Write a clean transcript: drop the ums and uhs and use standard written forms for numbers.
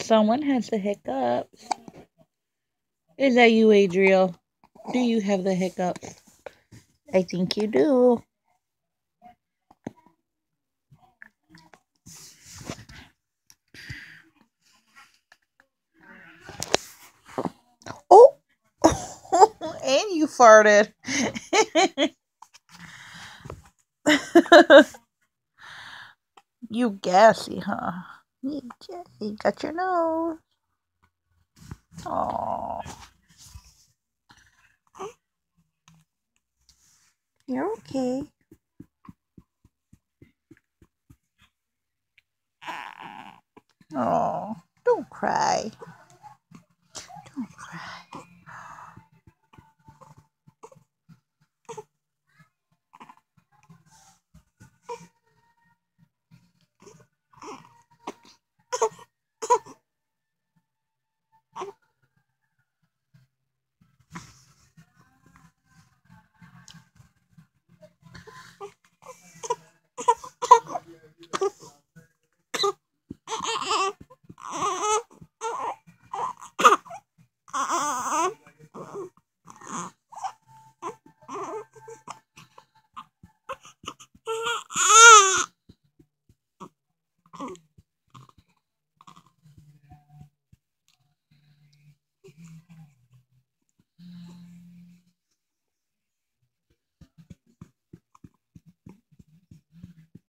Someone has the hiccups. Is that you, Adriel? Do you have the hiccups? I think you do. Oh! And you farted. You gassy, huh? You got your nose. Oh, you're okay. Oh, don't cry.